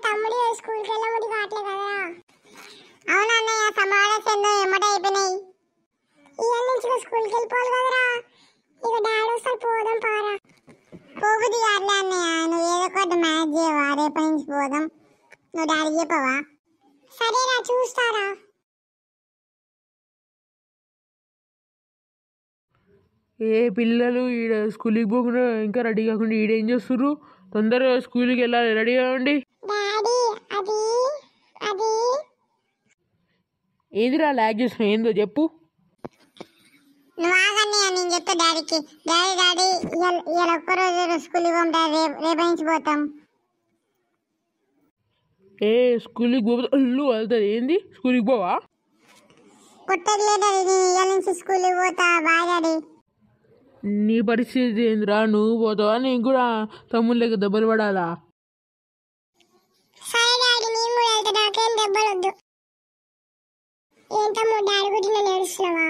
తమ్ముడు స్కూల్కి వెళ్ళముడి కావట్లే కదరా. అవునన్నయ్య, సమావేశం ఏందో ఎమ్మట అయిపోయినాయి. ఇవాళ నుంచి స్కూల్కి వెళ్ళిపోవాలి కదరా. ఇక డాడీ వస్తారు, పోదాం పారా. పోగుది కాదులే అన్నయ్య, నువ్వు ఏదో ఒకటి మ్యాచ్ చేయవా, రేపటి నుంచి పోదాం. నువ్వు డాడీ చెప్పవా? సరేరా, చూస్తారా. ఏ పిల్లలు ఈడ స్కూల్కి పోకుండా ఇంకా రెడీ కాకుండా ఈడేం చేస్తుర్రు? తొందరగా స్కూల్కి వెళ్ళాలి, రెడీ కావండి. ఏదిరా లాగ్ చేస్తున్నావు, ఏందో చెప్పు. నువ్వు ఆగన్నయ్య, నేను చెప్తా డాడీకి. డాడీ ఇవాళ ఒక్కరోజు స్కూల్కి పోతాం, రేపటి నుంచి పోతాం. ఏ స్కూల్కి పోతే అల్లు వెళ్తుంది ఏంది? స్కూల్కి పోవా? పుట్టట్లే డాడీ, నేను ఇవాళ నుంచి స్కూల్కి పోతా. Bye daddy. నీ పరిస్థితి ఏందిరా? నువ్వు పోతావా? నీకు కూడా తమ్ముళ్ళకి దెబ్బలు పడాలా? సరే డాడీ, నేను కూడా వెళ్తా, నాకేం దెబ్బలు వద్దు. ఏం తమ్ముడు, డాడీ గురించి నేను ఏడుస్తున్నావా?